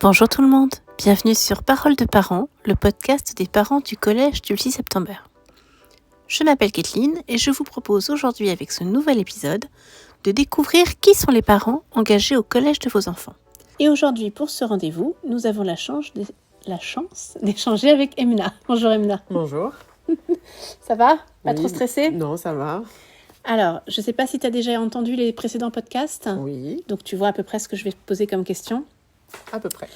Bonjour tout le monde, bienvenue sur Parole de parents, le podcast des parents du collège du 6 septembre. Je m'appelle Kathleen et je vous propose aujourd'hui avec ce nouvel épisode de découvrir qui sont les parents engagés au collège de vos enfants. Et aujourd'hui pour ce rendez-vous, nous avons la chance d'échanger avec Emna. Bonjour Emna. Bonjour. Ça va ? Pas Oui, trop stressée ? Non, ça va. Alors, je ne sais pas si tu as déjà entendu les précédents podcasts. Oui, Donc tu vois à peu près ce que je vais te poser comme question. à peu près.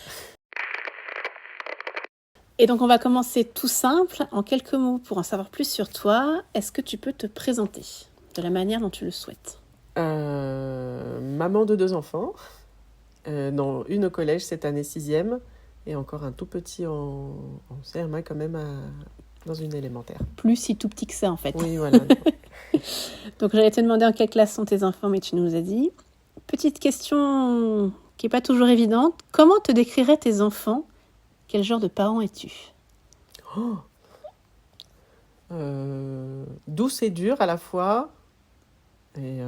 Et donc on va commencer tout simple, en quelques mots pour en savoir plus sur toi. Est-ce que tu peux te présenter de la manière dont tu le souhaites ? Maman de 2 enfants, dont une au collège cette année 6e, et encore un tout petit en CM1 quand même dans une élémentaire. Plus si tout petit que ça en fait. Oui, voilà. Donc j'allais te demander en quelle classe sont tes enfants, mais tu nous as dit. Petite question qui n'est pas toujours évidente. Comment te décriraient tes enfants ? Quel genre de parent es-tu ? Douce et dure à la fois. Et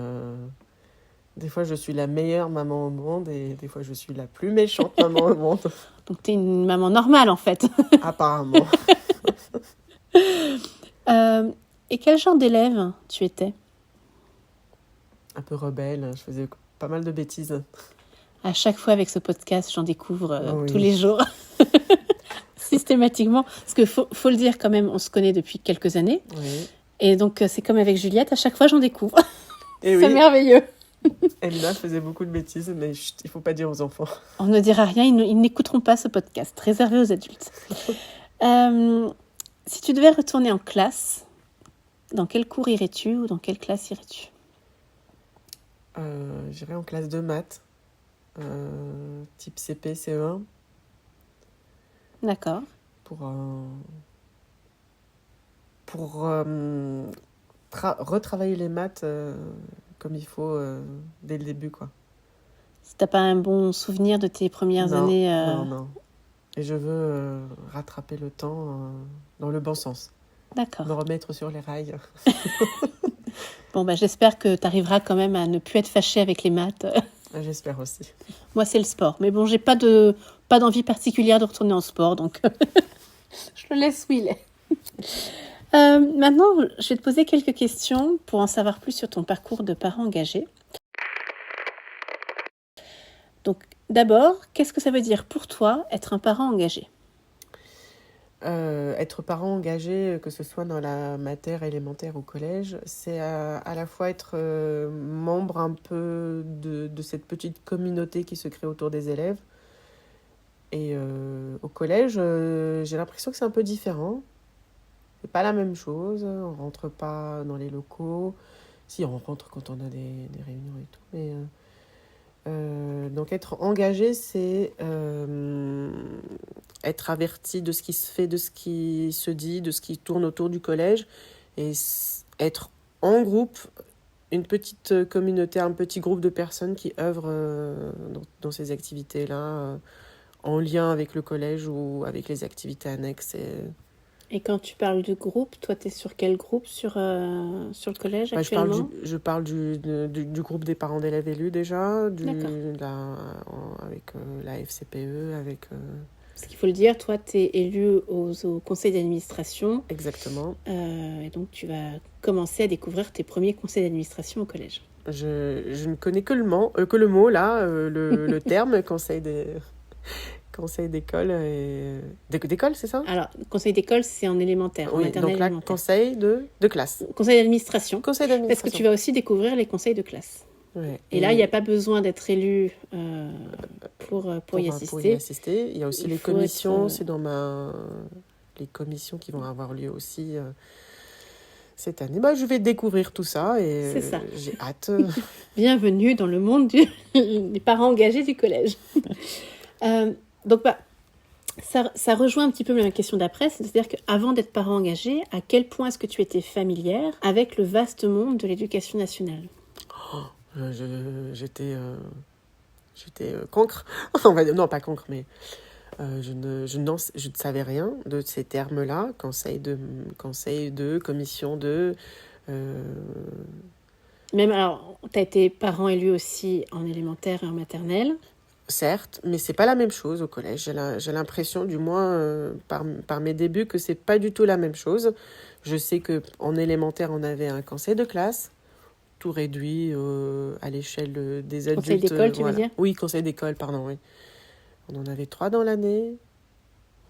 des fois, je suis la meilleure maman au monde et des fois, je suis la plus méchante maman au monde. Donc tu es une maman normale en fait. Apparemment. Et quel genre d'élève tu étais ? Un peu rebelle. Je faisais pas mal de bêtises. À chaque fois avec ce podcast, j'en découvre Oui. tous les jours. Systématiquement. Parce qu'il faut le dire quand même, on se connaît depuis quelques années. Oui. Et donc, c'est comme avec Juliette, à chaque fois, j'en découvre. Et C'est oui, merveilleux. Elna faisait beaucoup de bêtises, mais chut, il ne faut pas dire aux enfants. On ne dira rien, ils n'écouteront pas ce podcast, réservé aux adultes. Si tu devais retourner en classe, dans quel cours irais-tu ou dans quelle classe irais-tu ? J'irai en classe de maths, type CP, CE1, D'accord. pour retravailler les maths comme il faut dès le début, quoi. Si t'as pas un bon souvenir de tes premières années... Non. Et je veux rattraper le temps dans le bon sens. D'accord. Me remettre sur les rails. Bon, j'espère que tu arriveras quand même à ne plus être fâchée avec les maths. J'espère aussi. Moi, c'est le sport. Mais bon, j'ai pas d'envie particulière de retourner en sport, donc je le laisse où il est. Maintenant, je vais te poser quelques questions pour en savoir plus sur ton parcours de parent engagé. Donc, d'abord, qu'est-ce que ça veut dire pour toi être un parent engagé ? Être parent engagé, que ce soit dans la matière élémentaire ou collège, c'est à la fois être membre un peu de cette petite communauté qui se crée autour des élèves. Et au collège, j'ai l'impression que c'est un peu différent. C'est pas la même chose, on rentre pas dans les locaux. Si, on rentre quand on a des réunions et tout, mais... donc être engagé, c'est être averti de ce qui se fait, de ce qui se dit, de ce qui tourne autour du collège, et être en groupe, une petite communauté, un petit groupe de personnes qui œuvrent dans ces activités-là, en lien avec le collège ou avec les activités annexes. Et quand tu parles de groupe, toi, tu es sur quel groupe sur le collège actuellement ? Je parle du groupe des parents d'élèves élus déjà, avec la FCPE, avec... Parce qu'il faut le dire, toi, tu es élu au conseil d'administration. Exactement. Et donc, tu vas commencer à découvrir tes premiers conseils d'administration au collège. Je ne connais que le mot, là, le terme conseil d'école. D'école, c'est ça ? Alors, conseil d'école, c'est en élémentaire, en Oui, maternelle donc là, élémentaire. conseil de classe. Conseil d'administration. Conseil d'administration. Parce que tu vas aussi découvrir les conseils de classe. Ouais. Et là, il n'y a pas besoin d'être élu pour y assister. Pour y assister. Il y a aussi les commissions, c'est dans les commissions qui vont avoir lieu aussi cette année. Je vais découvrir tout ça et c'est ça. J'ai hâte. Bienvenue dans le monde des parents engagés du collège. Donc, ça rejoint un petit peu ma question d'après, c'est-à-dire qu'avant d'être parent engagé, à quel point est-ce que tu étais familière avec le vaste monde de l'éducation nationale ? J'étais cancre. Non, pas cancre, mais je ne savais rien de ces termes-là. Conseil de, commission de... Même, alors, tu as été parent élu aussi en élémentaire et en maternelle. Certes, mais c'est pas la même chose au collège. J'ai l'impression, du moins par mes débuts, que c'est pas du tout la même chose. Je sais que en élémentaire, on avait un conseil de classe, tout réduit à l'échelle des Conseil adultes. d'école, tu veux Voilà. dire? Oui, conseil d'école, pardon, oui. On en avait 3 dans l'année.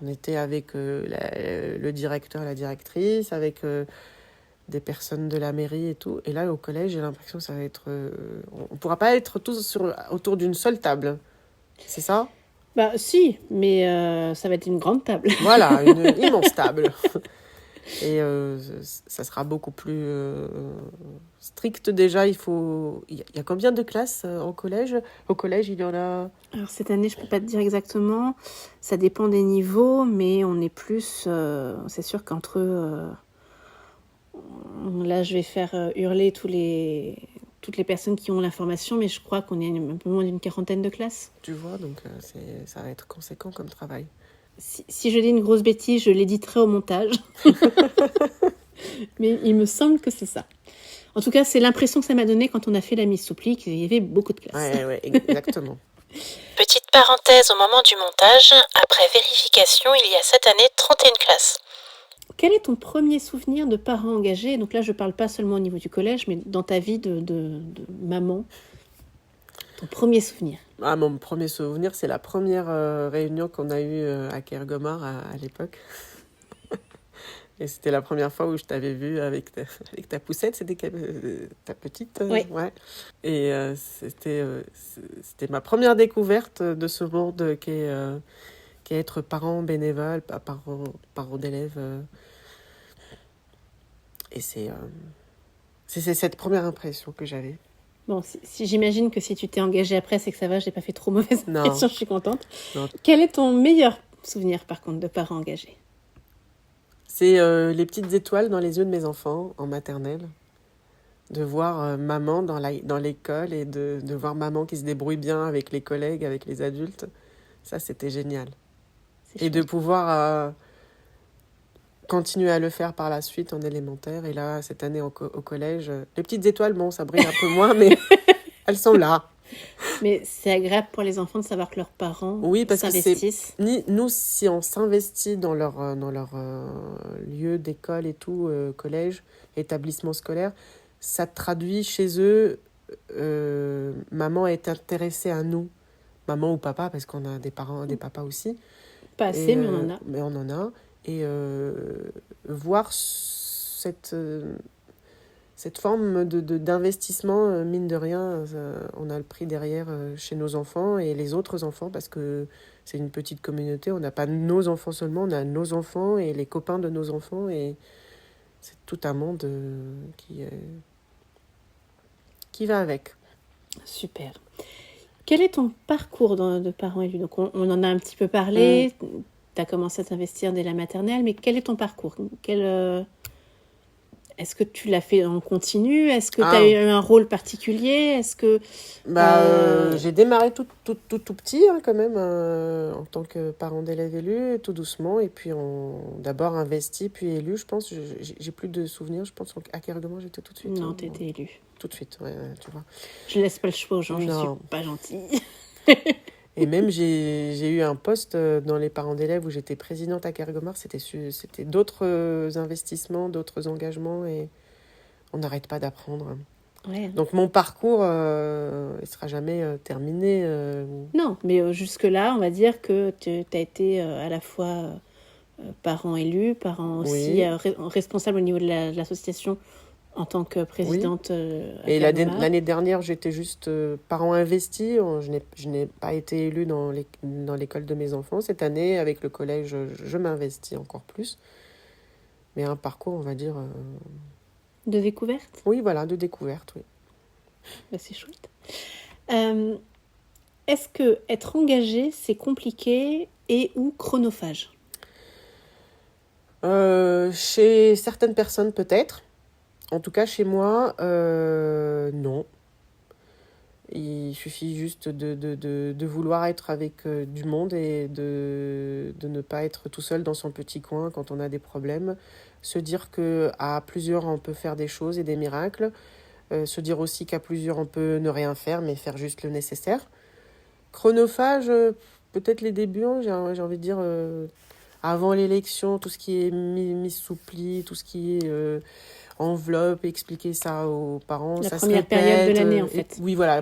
On était avec le directeur, la directrice, avec des personnes de la mairie et tout. Et là, au collège, j'ai l'impression que ça va être... on pourra pas être tous autour d'une seule table. C'est ça? Bah si, mais ça va être une grande table. Voilà, une immense table. Et ça sera beaucoup plus strict déjà. Il y a combien de classes au collège? Au collège, il y en a... Alors cette année, je peux pas te dire exactement. Ça dépend des niveaux, mais on est plus... c'est sûr qu'entre... là, je vais faire hurler toutes les personnes qui ont l'information, mais je crois qu'on est un peu moins d'une quarantaine de classes. Tu vois, donc ça va être conséquent comme travail. Si je dis une grosse bêtise, je l'éditerai au montage. Mais il me semble que c'est ça. En tout cas, c'est l'impression que ça m'a donné quand on a fait la mise sous pli, qu'il y avait beaucoup de classes. Ouais, exactement. Petite parenthèse au moment du montage, après vérification, il y a cette année 31 classes. Quel est ton premier souvenir de parent engagé? Donc là, je ne parle pas seulement au niveau du collège, mais dans ta vie de maman. Ton premier souvenir? Ah, mon premier souvenir, c'est la première réunion qu'on a eue à Kergomar à l'époque. Et c'était la première fois où je t'avais vu avec ta poussette, c'était ta petite. Oui. Ouais. Et c'était ma première découverte de ce monde qui est être parent bénévole, parent d'élèves. Et c'est cette première impression que j'avais. Bon, si j'imagine que si tu t'es engagée après, c'est que ça va, j'ai pas fait trop mauvaise Non. impression, je suis contente. Non. Quel est ton meilleur souvenir, par contre, de parent engagé? C'est les petites étoiles dans les yeux de mes enfants en maternelle. De voir maman dans l'école et de voir maman qui se débrouille bien avec les collègues, avec les adultes. Ça, c'était génial. Et de pouvoir continuer à le faire par la suite en élémentaire. Et là, cette année au collège, les petites étoiles, bon, ça brille un peu moins, mais elles sont là. Mais c'est agréable pour les enfants de savoir que leurs parents s'investissent. Nous, si on s'investit dans leur lieu d'école et tout, collège, établissement scolaire, ça traduit chez eux, maman est intéressée à nous, maman ou papa, parce qu'on a des parents, des papas aussi. Pas assez, mais on en a. Mais on en a. Et voir cette forme d'investissement, mine de rien, on a le prix derrière chez nos enfants et les autres enfants, parce que c'est une petite communauté, on n'a pas nos enfants seulement, on a nos enfants et les copains de nos enfants, et c'est tout un monde qui va avec. Super. Quel est ton parcours de parent élu? Donc on en a un petit peu parlé, tu as commencé à t'investir dès la maternelle, mais quel est ton parcours? Est-ce que tu l'as fait en continu? Est-ce que tu as eu un rôle particulier? Est-ce que j'ai démarré tout petit quand même, en tant que parent d'élève élu, tout doucement, et puis d'abord investi, puis élu, je pense. J'ai plus de souvenirs, je pense à Kergomar, j'étais tout de suite. Non, tu étais élu. Tout de suite, ouais, tu vois. Je laisse pas le choix aux gens, je suis pas gentille. Et même, j'ai eu un poste dans les parents d'élèves où j'étais présidente à Kergomar. C'était d'autres investissements, d'autres engagements, et on n'arrête pas d'apprendre. Ouais. Donc, mon parcours, il ne sera jamais terminé. Non, mais jusque-là, on va dire que tu as été à la fois parent élu, parent aussi responsable au niveau de l'association en tant que présidente. Et l'année dernière, j'étais juste parent investi. Je n'ai pas été élue dans l'école de mes enfants. Cette année, avec le collège, je m'investis encore plus. Mais un parcours, on va dire... De découverte? Oui, voilà, de découverte, oui. Bah, c'est chouette. Est-ce que être engagé, c'est compliqué et ou chronophage? Chez certaines personnes, peut-être. En tout cas, chez moi, non. Il suffit juste de vouloir être avec du monde et de ne pas être tout seul dans son petit coin quand on a des problèmes. Se dire qu'à plusieurs, on peut faire des choses et des miracles. Se dire aussi qu'à plusieurs, on peut ne rien faire, mais faire juste le nécessaire. Chronophage, peut-être les débuts, hein, j'ai envie de dire, avant l'élection, tout ce qui est mise sous pli, tout ce qui est enveloppe, expliquer ça aux parents. La ça première se période de répète, l'année, en fait. oui, voilà, la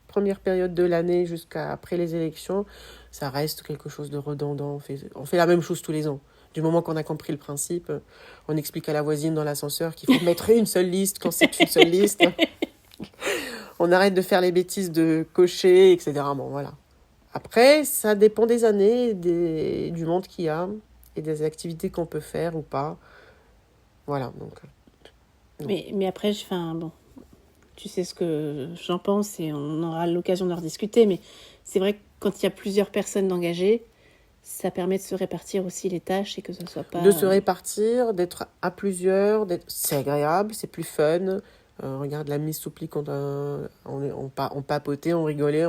première période de l'année jusqu'à après les élections, ça reste quelque chose de redondant. On fait la même chose tous les ans. Du moment qu'on a compris le principe, on explique à la voisine dans l'ascenseur qu'il faut mettre une seule liste quand c'est une seule liste. On arrête de faire les bêtises de cocher, etc. Bon, voilà. Après, ça dépend des années, du monde qu'il y a et des activités qu'on peut faire ou pas. Voilà, donc... Mais après, bon, tu sais ce que j'en pense et on aura l'occasion d'en rediscuter, mais c'est vrai que quand il y a plusieurs personnes engagées, ça permet de se répartir aussi les tâches et que ce soit pas... De se répartir, d'être à plusieurs, c'est agréable, c'est plus fun. Regarde la mise sous pli quand on papotait, on rigolait,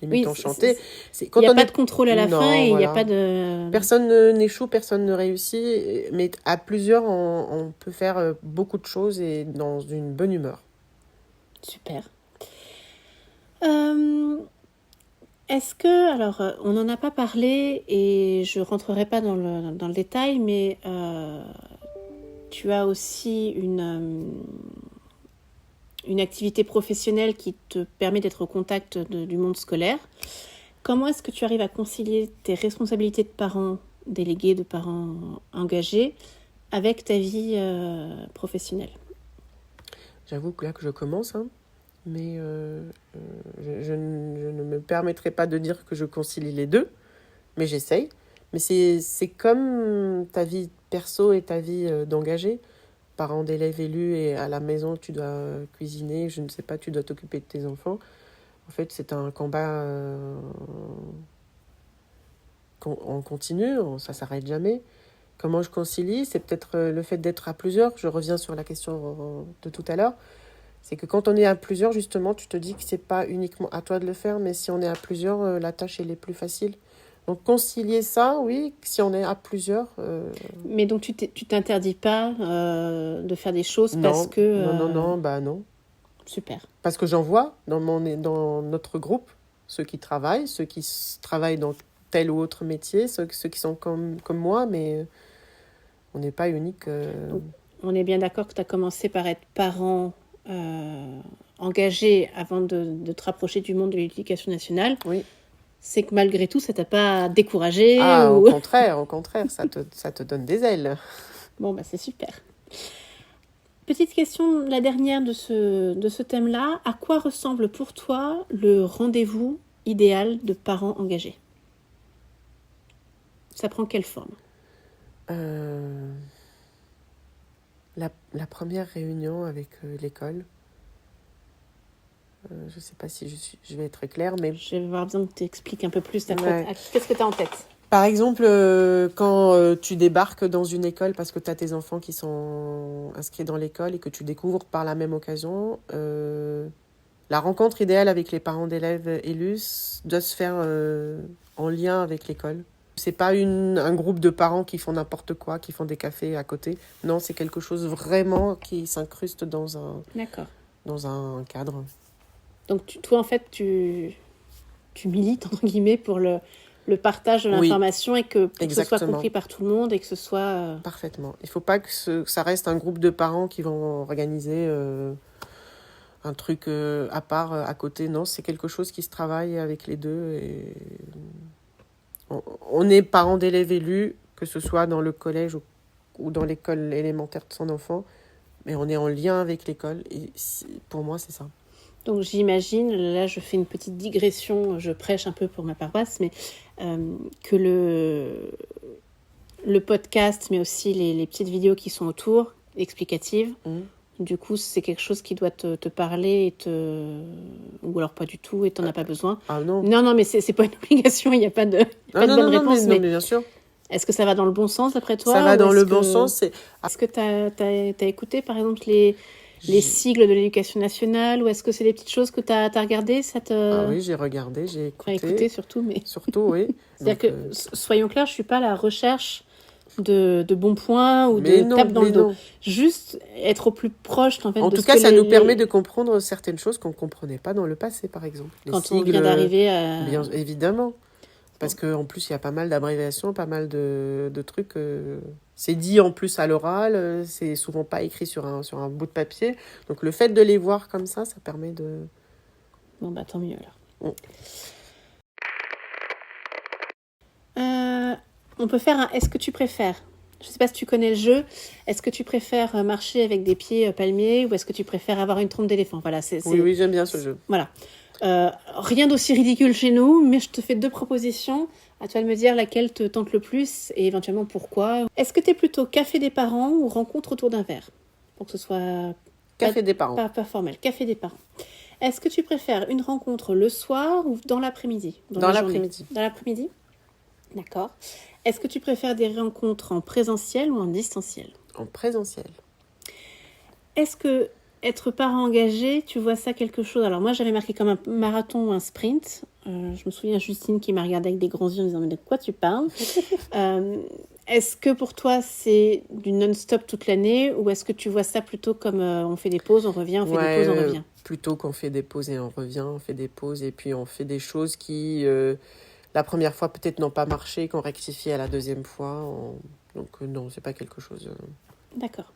limite on chantait. Il n'y a pas de contrôle à la fin et il n'y a pas de... Personne n'échoue, personne ne réussit, mais à plusieurs, on peut faire beaucoup de choses et dans une bonne humeur. Super. Est-ce que, alors, on n'en a pas parlé et je ne rentrerai pas dans le détail, mais tu as aussi une activité professionnelle qui te permet d'être au contact du monde scolaire. Comment est-ce que tu arrives à concilier tes responsabilités de parents délégués, de parents engagés, avec ta vie professionnelle ? J'avoue que là que je commence, hein, mais je ne me permettrai pas de dire que je concilie les deux, mais j'essaye. Mais c'est comme ta vie perso et ta vie d'engagé. Parent d'élèves élus et à la maison, tu dois cuisiner, je ne sais pas, tu dois t'occuper de tes enfants. En fait, c'est un combat en continu, ça ne s'arrête jamais. Comment je concilie ? C'est peut-être le fait d'être à plusieurs. Je reviens sur la question de tout à l'heure. C'est que quand on est à plusieurs, justement, tu te dis que ce n'est pas uniquement à toi de le faire, mais si on est à plusieurs, la tâche, elle est plus facile. Donc, concilier ça, oui, si on est à plusieurs... Mais donc, tu t'interdis pas de faire des choses parce que... non. Super. Parce que j'en vois dans notre groupe, ceux qui travaillent travaillent dans tel ou autre métier, ceux qui sont comme moi, mais on n'est pas unique. Donc, on est bien d'accord que tu as commencé par être parent engagé avant de te rapprocher du monde de l'éducation nationale. Oui. C'est que malgré tout, ça t'a pas découragé au contraire, ça te donne des ailes. Bon, c'est super. Petite question, la dernière de ce thème-là. À quoi ressemble pour toi le rendez-vous idéal de parents engagés ? Ça prend quelle forme ? La première réunion avec l'école. Je ne sais pas si je vais être claire, mais... Je vais avoir besoin que tu expliques un peu plus. Qu'est-ce que tu as en tête ? Par exemple, quand tu débarques dans une école parce que tu as tes enfants qui sont inscrits dans l'école et que tu découvres par la même occasion, la rencontre idéale avec les parents d'élèves élus doit se faire en lien avec l'école. C'est pas un groupe de parents qui font n'importe quoi, qui font des cafés à côté. Non, c'est quelque chose vraiment qui s'incruste dans un cadre. Donc, toi, en fait, tu milites, entre guillemets, pour le partage de l'information et que ce soit compris par tout le monde et que ce soit... Parfaitement. Il ne faut pas que ça reste un groupe de parents qui vont organiser un truc à part, à côté. Non, c'est quelque chose qui se travaille avec les deux. Et on est parents d'élèves élus, que ce soit dans le collège ou dans l'école élémentaire de son enfant, mais on est en lien avec l'école. Et pour moi, c'est ça. Donc j'imagine, là je fais une petite digression, je prêche un peu pour ma paroisse, mais que le podcast, mais aussi les petites vidéos qui sont autour, explicatives, du coup c'est quelque chose qui doit te parler ou alors pas du tout et t'en as pas besoin. Ah non. Non, mais c'est pas une obligation, il n'y a pas de bonne réponse. Mais bien sûr. Est-ce que ça va dans le bon sens d'après toi ? Ça va dans le bon sens. Est-ce que t'as écouté par exemple les sigles de l'éducation nationale, ou est-ce que c'est des petites choses que tu as regardées Ah oui, j'ai regardé, j'ai écouté. Écouté surtout, mais... Surtout, oui. C'est-à-dire que, soyons clairs, je ne suis pas à la recherche de bons points ou Mais de non, tapes dans mais le dos. non. Juste être au plus proche en fait, En de tout ce cas, que ça nous permet les- de comprendre certaines choses qu'on ne comprenait pas dans le passé, par exemple. Les quand on vient sigles, d'arriver à... bien évidemment. Parce qu'en plus, il y a pas mal d'abréviations, pas mal de trucs. C'est dit en plus à l'oral, c'est souvent pas écrit sur un bout de papier. Donc le fait de les voir comme ça permet de... Bon bah tant mieux alors. Mm. On peut faire un est-ce que tu préfères. Je sais pas si tu connais le jeu. Est-ce que tu préfères marcher avec des pieds palmiers ou est-ce que tu préfères avoir une trompe d'éléphant? Voilà, Oui, j'aime bien ce jeu. Voilà. Rien d'aussi ridicule chez nous, mais je te fais 2 propositions. À toi de me dire laquelle te tente le plus et éventuellement pourquoi. Est-ce que tu es plutôt café des parents ou rencontre autour d'un verre? Pour que ce soit Café des parents. pas formel. Café des parents. Est-ce que tu préfères une rencontre le soir ou dans l'après-midi? Dans la l'après-midi. journée. Dans l'après-midi? D'accord. Est-ce que tu préfères des rencontres en présentiel ou en distanciel? En présentiel. Est-ce que être parent engagé, tu vois ça quelque chose? Alors moi, j'avais marqué comme un marathon ou un sprint. Je me souviens Justine qui m'a regardé avec des grands yeux en disant « Mais de quoi tu parles ?» Est-ce que pour toi, c'est du non-stop toute l'année ou est-ce que tu vois ça plutôt comme on fait des pauses, on revient, on fait des pauses, on revient? Plutôt qu'on fait des pauses et on revient, on fait des pauses et puis on fait des choses qui, la première fois, peut-être n'ont pas marché, qu'on rectifie à la deuxième fois. Donc non, c'est pas quelque chose... D'accord.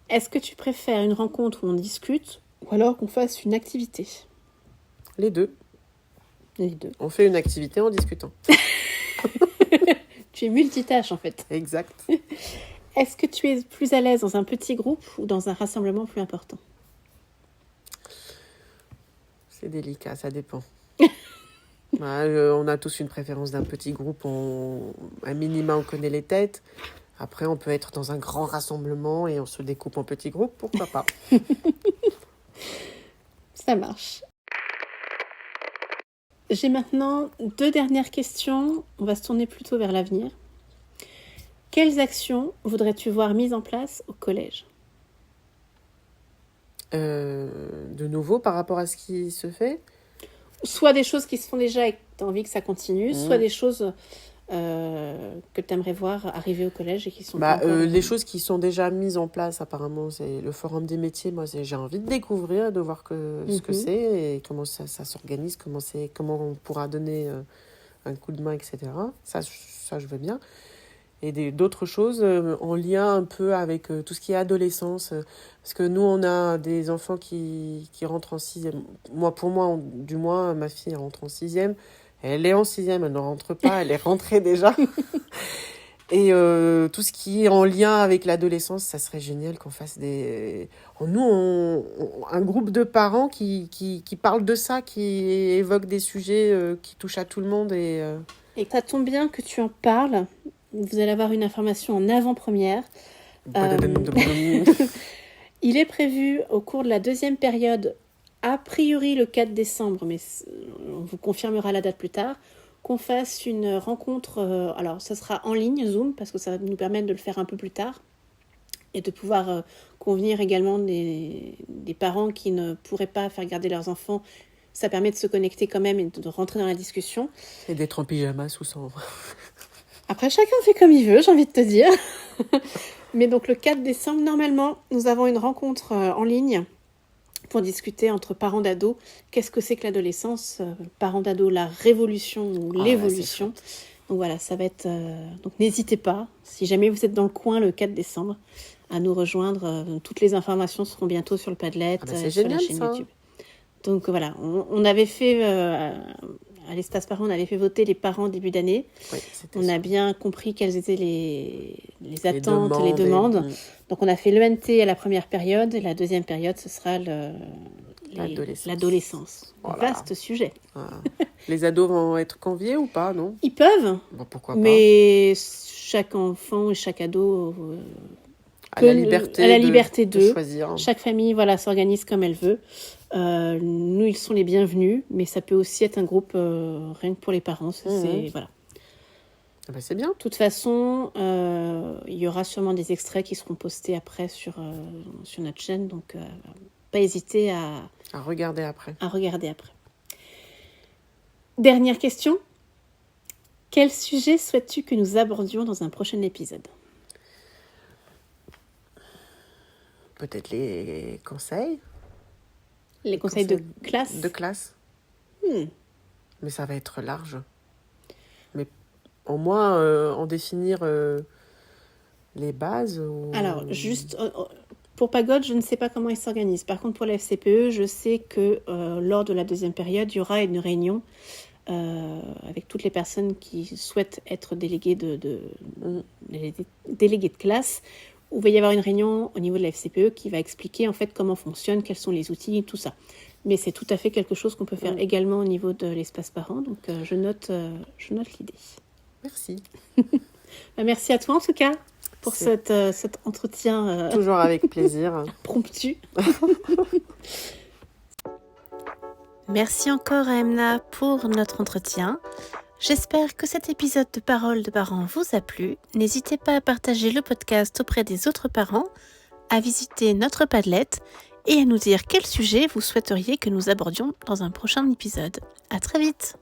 Est-ce que tu préfères une rencontre où on discute ou alors qu'on fasse une activité? Les deux. Les deux. On fait une activité en discutant. Tu es multitâche en fait. Exact. Est-ce que tu es plus à l'aise dans un petit groupe ou dans un rassemblement plus important? C'est délicat, ça dépend. On a tous une préférence d'un petit groupe. Un minima, on connaît les têtes. Après, on peut être dans un grand rassemblement et on se découpe en petits groupes. Pourquoi pas? Ça marche. J'ai maintenant 2 dernières questions. On va se tourner plutôt vers l'avenir. Quelles actions voudrais-tu voir mises en place au collège? De nouveau, par rapport à ce qui se fait, Soit des choses qui se font déjà et que tu as envie que ça continue, soit des choses que tu aimerais voir arriver au collège et qui sont pas encore... les choses qui sont déjà mises en place, apparemment, c'est le forum des métiers. Moi, j'ai envie de découvrir, de voir ce que c'est et comment ça s'organise, comment on pourra donner un coup de main, etc. Ça, je veux bien. Et d'autres choses en lien un peu avec tout ce qui est adolescence. Parce que nous, on a des enfants qui rentrent en 6e. Pour moi, du moins, ma fille rentre en 6e. Elle est en 6e, elle ne rentre pas, elle est rentrée déjà. Et tout ce qui est en lien avec l'adolescence, ça serait génial qu'on fasse un groupe de parents qui parlent de ça, qui évoquent des sujets qui touchent à tout le monde. Et ça tombe bien que tu en parles. Vous allez avoir une information en avant-première. Il est prévu au cours de la 2e période, a priori le 4 décembre, mais on vous confirmera la date plus tard, qu'on fasse une rencontre, alors ça sera en ligne, Zoom, parce que ça va nous permettre de le faire un peu plus tard, et de pouvoir convenir également des parents qui ne pourraient pas faire garder leurs enfants. Ça permet de se connecter quand même et de rentrer dans la discussion. Et d'être en pyjama sous son... Après, chacun fait comme il veut, j'ai envie de te dire. Mais donc le 4 décembre, normalement, nous avons une rencontre en ligne pour discuter entre parents d'ados. Qu'est-ce que c'est que l'adolescence? Parents d'ados, la révolution ou l'évolution. Donc voilà, ça va être... Donc n'hésitez pas, si jamais vous êtes dans le coin le 4 décembre, à nous rejoindre. Toutes les informations seront bientôt sur le Padlet, c'est sur génial, la chaîne ça. YouTube. Donc voilà, on avait fait... à l'espace parent, on avait fait voter les parents début d'année. Oui, on a bien compris quelles étaient les attentes, les demandes. Et... Donc, on a fait l'ENT à la première période. Et la 2e période, ce sera l'adolescence. Voilà. Vaste sujet. Les ados vont être conviés ou pas, non? Ils peuvent. Pourquoi pas. Mais chaque enfant et chaque ado a la liberté de choisir. Chaque famille s'organise comme elle veut. Nous, ils sont les bienvenus, mais ça peut aussi être un groupe rien que pour les parents. Voilà. C'est bien. De toute façon, il y aura sûrement des extraits qui seront postés après sur notre chaîne, donc pas hésiter à regarder après. Dernière question. Quel sujet souhaites-tu que nous abordions dans un prochain épisode? peut-être les conseils. Les conseils de classe. De classe. Mais ça va être large. Mais au moins en définir les bases. Alors, juste pour Pagode, je ne sais pas comment ils s'organisent. Par contre, pour la FCPE, je sais que lors de la deuxième période, il y aura une réunion avec toutes les personnes qui souhaitent être déléguées déléguées de classe, où il va y avoir une réunion au niveau de la FCPE qui va expliquer en fait comment fonctionne, quels sont les outils, tout ça. Mais c'est tout à fait quelque chose qu'on peut faire également au niveau de l'espace parent. Donc, je note l'idée. Merci. Merci à toi en tout cas pour cet entretien. Toujours avec plaisir. Promptu. Merci encore à Emna pour notre entretien. J'espère que cet épisode de Parole de parents vous a plu. N'hésitez pas à partager le podcast auprès des autres parents, à visiter notre Padlet et à nous dire quel sujet vous souhaiteriez que nous abordions dans un prochain épisode. À très vite!